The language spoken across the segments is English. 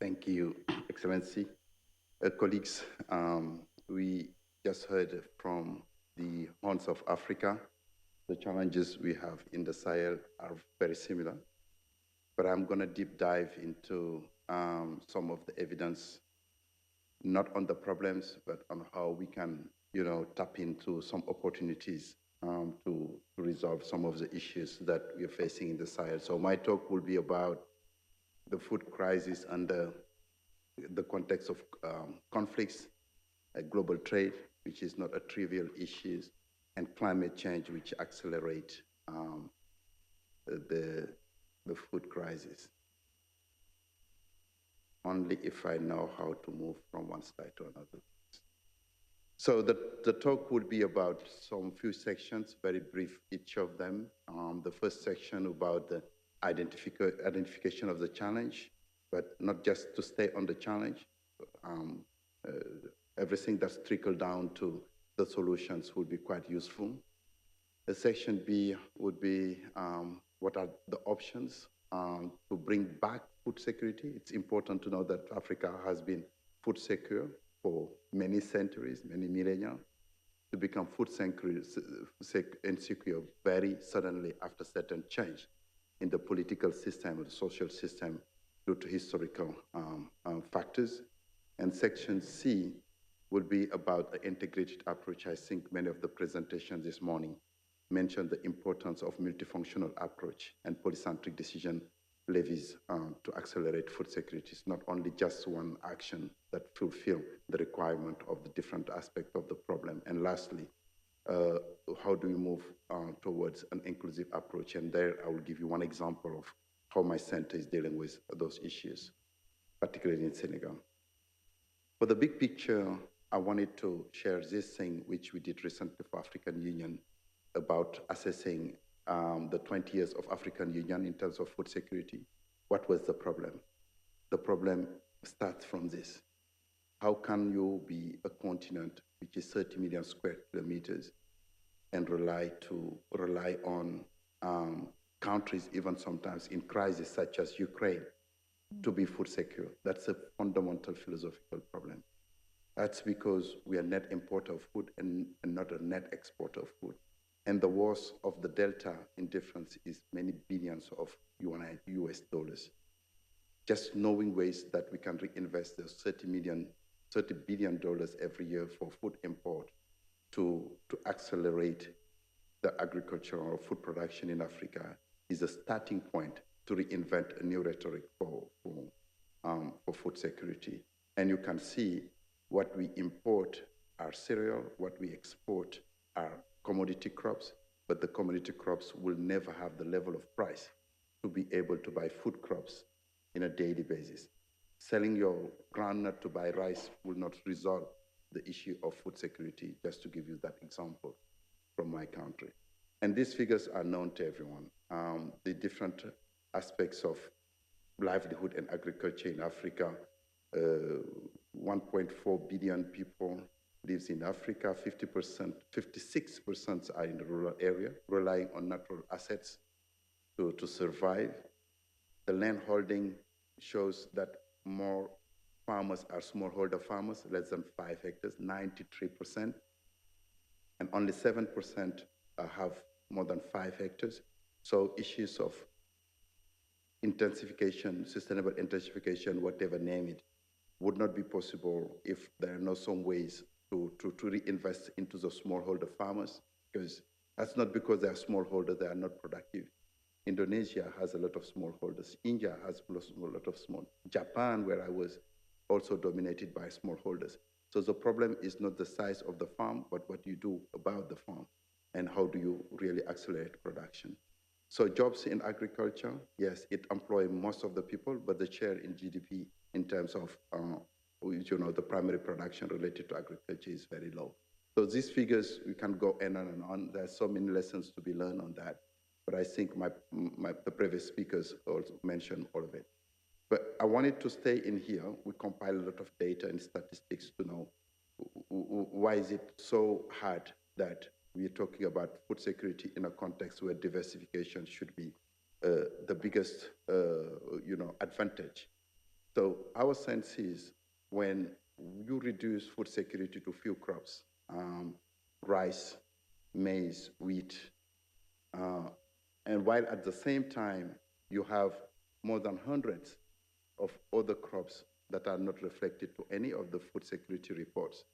Thank you, Excellency. Colleagues, we just heard from the horns of Africa. The challenges we have in the Sahel are very similar, but I'm going to deep dive into some of the evidence, not on the problems, but on how we can, tap into some opportunities to resolve some of the issues that we are facing in the Sahel. So my talk will be about the food crisis and the context of conflicts, global trade, which is not a trivial issue, and climate change, which accelerate the, the food crisis. Only if I know how to move from one slide to another. So the talk would be about some few sections, very brief, each of them. The first section about the identification of the challenge, but not just to stay on the challenge. Um, uh, Everything that's trickled down to the solutions would be quite useful. The section B would be what are the options to bring back food security. It's important to know that Africa has been food secure for many centuries, many millennia, to become food insecure very suddenly after certain change in the political system or the social system due to historical factors. And section C will be about the integrated approach. I think many of the presentations this morning mentioned the importance of multifunctional approach and polycentric decision levies to accelerate food security. It's not only just one action that fulfill the requirement of the different aspects of the problem. And lastly, how do we move towards an inclusive approach? And there I will give you one example of how my center is dealing with those issues, particularly in Senegal. For the big picture, I wanted to share this thing which we did recently for African Union about assessing the 20 years of African Union in terms of food security. What was the problem? The problem starts from this. How can you be a continent which is 30 million square kilometers and rely on countries, even sometimes in crisis such as Ukraine, to be food secure? That's a fundamental philosophical problem. That's because we are net importer of food and not a net exporter of food. And the worst of the delta in difference is many billions of US dollars. Just knowing ways that we can reinvest those $30 billion every year for food import to accelerate the agricultural or food production in Africa is a starting point to reinvent a new rhetoric for food security. And you can see what we import are cereal, what we export are commodity crops, but the commodity crops will never have the level of price to be able to buy food crops in a daily basis. Selling your groundnut to buy rice will not resolve the issue of food security, just to give you that example from my country. And these figures are known to everyone. The different aspects of livelihood and agriculture in Africa, 1.4 billion people lives in Africa, 50%, 56% are in the rural area, relying on natural assets to survive. The land holding shows that more farmers are smallholder farmers, less than 5 hectares, 93%, and only 7% have more than 5 hectares. So issues of intensification, sustainable intensification, whatever name it, would not be possible if there are not some ways to reinvest into the smallholder farmers, because that's not because they are smallholder, they are not productive. Indonesia has a lot of smallholders. India has a lot of small. Japan, where I was, also dominated by smallholders. So the problem is not the size of the farm, but what you do about the farm and how do you really accelerate production. So jobs in agriculture, yes, it employs most of the people, but the share in GDP in terms of the primary production related to agriculture is very low. So these figures, we can go on and on. There's so many lessons to be learned on that. But I think the previous speakers also mentioned all of it. But I wanted to stay in here. We compile a lot of data and statistics to know why is it so hard that we're talking about food security in a context where diversification should be the biggest advantage. So our sense is when you reduce food security to few crops, rice, maize, wheat, uh, and while at the same time you have more than hundreds of other crops that are not reflected to any of the food security reports.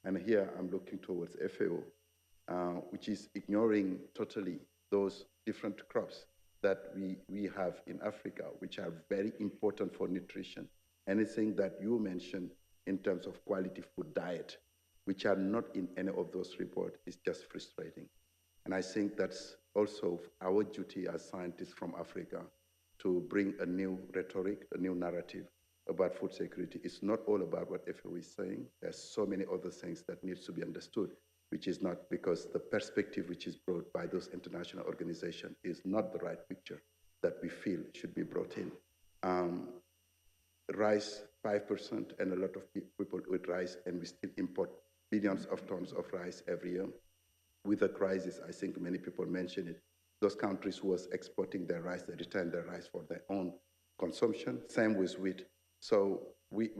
And here I'm looking towards FAO, which is ignoring totally those different crops that we have in Africa, which are very important for nutrition. Anything that you mentioned in terms of quality food diet, which are not in any of those reports, is just frustrating. And I think that's also our duty as scientists from Africa to bring a new rhetoric, a new narrative about food security. It's not all about what FAO is saying. There's so many other things that needs to be understood, which is not because the perspective which is brought by those international organizations is not the right picture that we feel should be brought in. Rice, 5%, and a lot of people eat rice, and we still import billions of tons of rice every year. With the crisis, I think many people mention it, those countries who was exporting their rice, they return their rice for their own consumption. Same with wheat. So we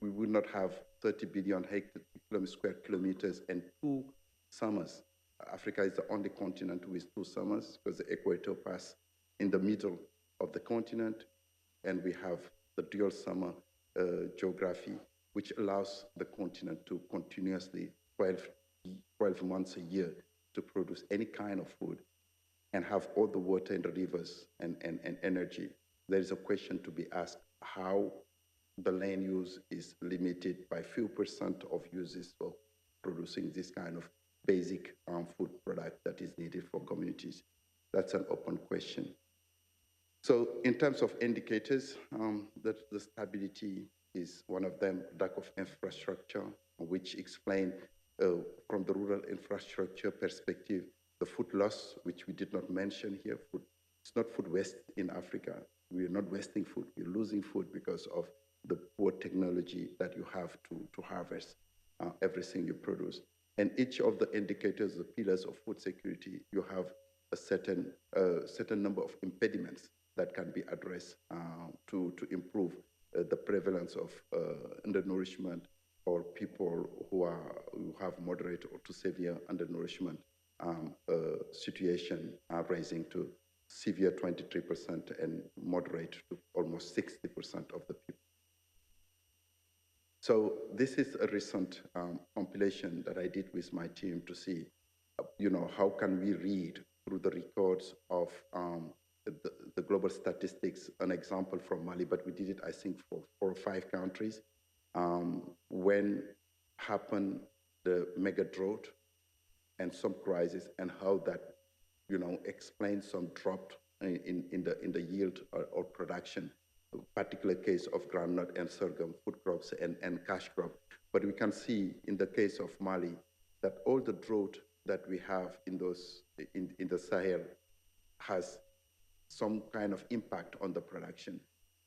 would not have 30 billion square kilometers and 2 summers. Africa is the only continent with 2 summers because the equator pass in the middle of the continent, and we have the dual summer geography, which allows the continent to continuously 12 months a year to produce any kind of food and have all the water in the rivers and energy. There is a question to be asked how the land use is limited by few percent of uses for producing this kind of basic food product that is needed for communities. That's an open question. So in terms of indicators, the stability is one of them, lack of infrastructure, which explain from the rural infrastructure perspective, the food loss, which we did not mention here. It's not food waste in Africa. We are not wasting food. We're losing food because of the poor technology that you have to harvest everything you produce. And each of the indicators, the pillars of food security, you have a certain number of impediments that can be addressed to improve the prevalence of undernourishment or people who have moderate or to severe undernourishment situation rising to severe 23% and moderate to almost 60% of the people. So this is a recent compilation that I did with my team to see, how can we read through the records of the global statistics, an example from Mali, but we did it, I think, for 4 or 5 countries. When happened the mega drought and some crisis, and how that, explains some drop in the yield or production, a particular case of groundnut and sorghum, food crops and cash crop. But we can see in the case of Mali that all the drought that we have in the Sahel has some kind of impact on the production.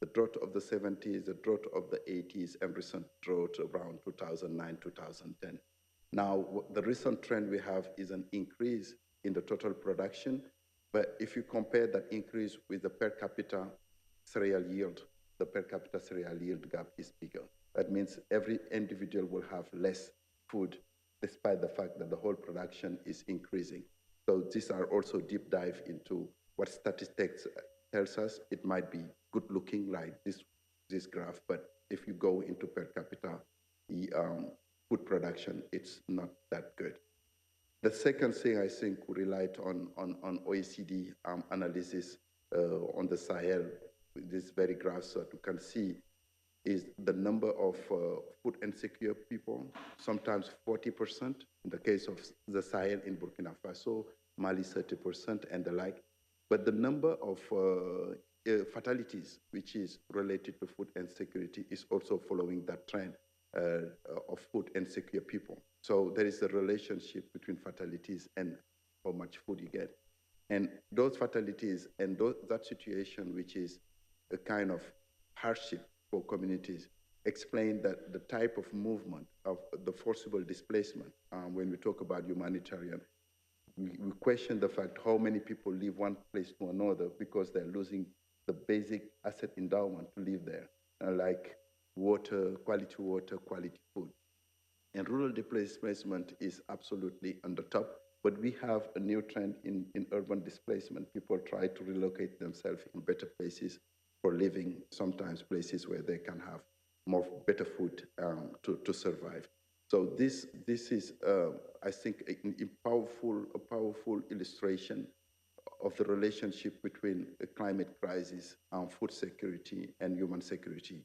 The drought of the 70s, the drought of the 80s, and recent drought around 2009, 2010. Now, the recent trend we have is an increase in the total production, but if you compare that increase with the per capita cereal yield, the per capita cereal yield gap is bigger. That means every individual will have less food, despite the fact that the whole production is increasing. So these are also deep dive into what statistics tells us. It might be good looking like this graph, but if you go into per capita food production, it's not that good. The second thing I think we relied on OECD analysis on the Sahel, this very graph that you can see is the number of food insecure people, sometimes 40%, in the case of the Sahel in Burkina Faso, Mali 30% and the like. But the number of fatalities, which is related to food insecurity, is also following that trend of food insecure people. So there is a relationship between fatalities and how much food you get. And those fatalities and that situation, which is a kind of hardship for communities, explain that the type of movement of the forcible displacement, when we talk about humanitarian, we question the fact how many people leave one place to another because they're losing the basic asset endowment to live there. like water, quality food. And rural displacement is absolutely on the top. But we have a new trend in urban displacement. People try to relocate themselves in better places for living, sometimes places where they can have more better food to survive. So this is, I think, a powerful illustration of the relationship between the climate crisis, food security, and human security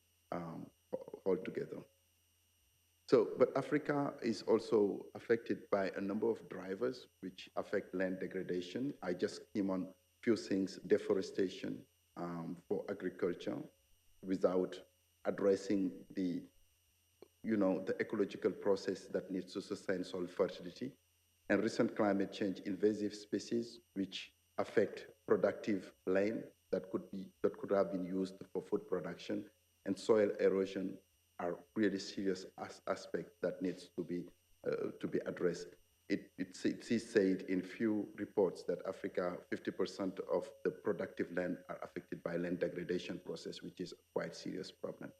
altogether. So, but Africa is also affected by a number of drivers which affect land degradation. I just came on few things: deforestation for agriculture, without addressing the ecological process that needs to sustain soil fertility, and recent climate change, invasive species which affect productive land that could have been used for food production, and soil erosion are really serious aspect that needs to be addressed. It is said in few reports that Africa, 50% of the productive land are affected by land degradation process, which is a quite serious problem.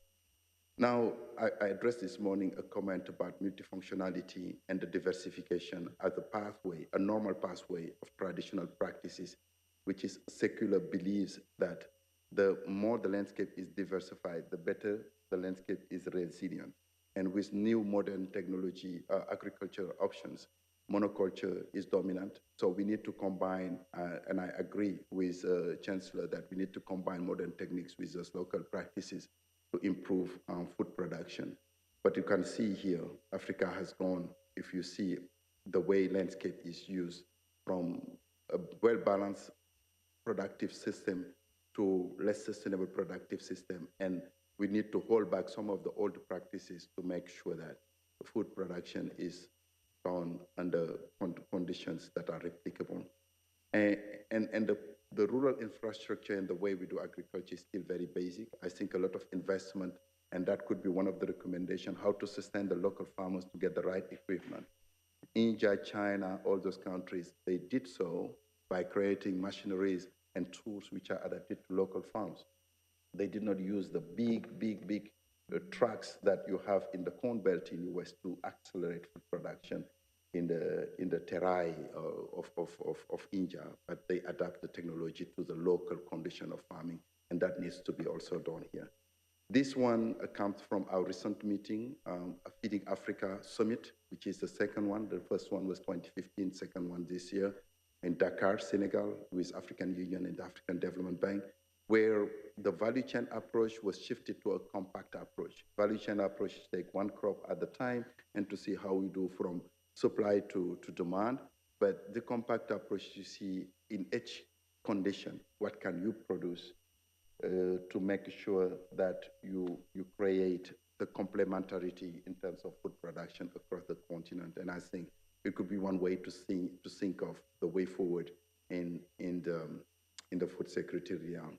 Now, I addressed this morning a comment about multifunctionality and the diversification as a pathway, a normal pathway of traditional practices, which is secular beliefs that the more the landscape is diversified, the better the landscape is resilient. And with new modern technology, agricultural options, monoculture is dominant. So we need to combine, and I agree with Chancellor that we need to combine modern techniques with those local practices to improve food production. But you can see here, Africa has gone, if you see the way landscape is used, from a well-balanced productive system to less sustainable productive system. And we need to hold back some of the old practices to make sure that food production is done under conditions that are replicable. And the rural infrastructure and the way we do agriculture is still very basic. I think a lot of investment, and that could be one of the recommendations, how to sustain the local farmers to get the right equipment. India, China, all those countries, they did so by creating machineries and tools which are adapted to local farms. They did not use the big trucks that you have in the Corn Belt in the West to accelerate food production in the Terai of India, but they adapt the technology to the local condition of farming, and that needs to be also done here. This one comes from our recent meeting, Feeding Africa Summit, which is the second one. The first one was 2015, second one this year in Dakar, Senegal, with African Union and the African Development Bank, where the value chain approach was shifted to a compact approach. Value chain approach is take one crop at a time and to see how we do from supply to demand. But the compact approach, you see in each condition, what can you produce to make sure that you create the complementarity in terms of food production across the continent. And I think it could be one way to think of the way forward in the food security realm.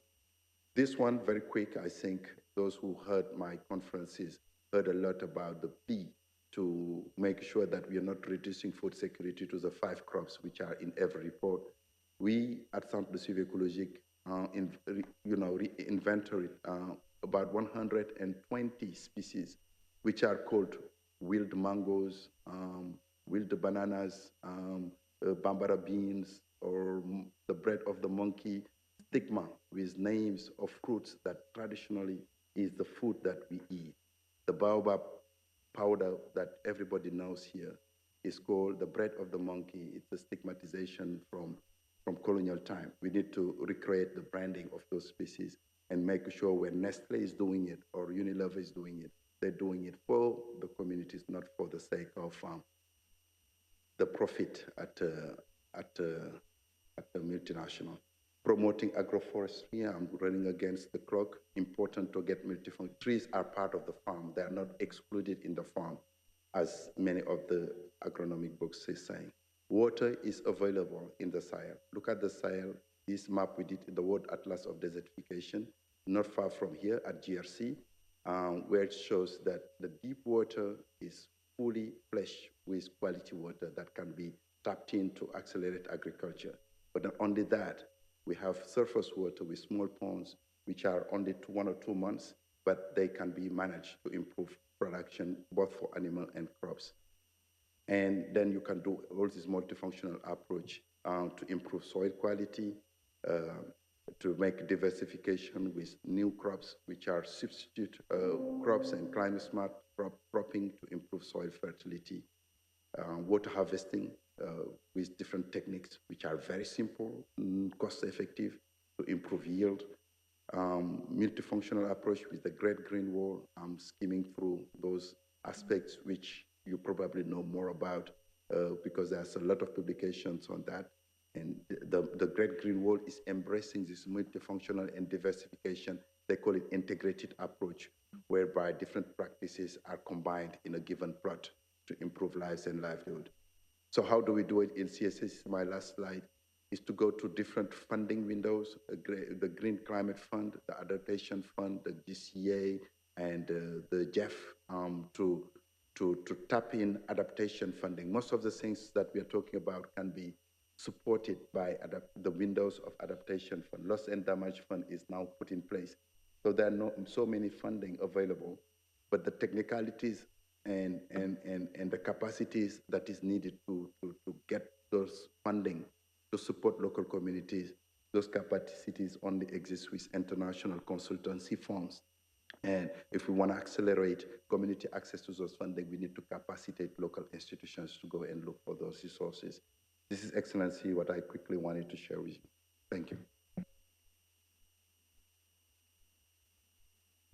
This one, very quick, I think those who heard my conferences heard a lot about the P, to make sure that we are not reducing food security to the 5 crops which are in every report. We at Centre de Suivi Écologique inventory about 120 species, which are called wild mangoes, wild bananas, bambara beans, or the bread of the monkey, stigma, with names of fruits that traditionally is the food that we eat. The baobab powder that everybody knows here is called the bread of the monkey. It's a stigmatization from colonial time. We need to recreate the branding of those species and make sure when Nestle is doing it or Unilever is doing it, they're doing it for the communities, not for the sake of the profit at the multinational. Promoting agroforestry, I'm running against the clock. Important to get multifunction. Trees are part of the farm. They are not excluded in the farm, as many of the agronomic books is saying. Water is available in the Sahel. Look at the Sahel, this map we did in the World Atlas of Desertification, not far from here at GRC, where it shows that the deep water is fully flushed with quality water that can be tapped in to accelerate agriculture. But not only that, we have surface water with small ponds, which are only 1 or 2 months, but they can be managed to improve production both for animal and crops. And then you can do all this multifunctional approach to improve soil quality, to make diversification with new crops, which are substitute crops and climate smart cropping to improve soil fertility, water harvesting with different techniques, which are very simple, cost effective to improve yield, multifunctional approach with the Great Green Wall. I'm skimming through those aspects which you probably know more about because there's a lot of publications on that. And the Great Green Wall is embracing this multifunctional and diversification. They call it integrated approach, whereby different practices are combined in a given plot to improve lives and livelihood. So how do we do it in CSS? My last slide is to go to different funding windows, the Green Climate Fund, the Adaptation Fund, the GCA, and the GEF to tap in adaptation funding. Most of the things that we are talking about can be supported by the windows of adaptation fund. Loss and damage fund is now put in place. So there are not so many funding available, but the technicalities and the capacities that is needed to get those funding to support local communities, those capacities only exist with international consultancy firms. And if we want to accelerate community access to those funding, we need to capacitate local institutions to go and look for those resources. This is, Excellency, what I quickly wanted to share with you. Thank you.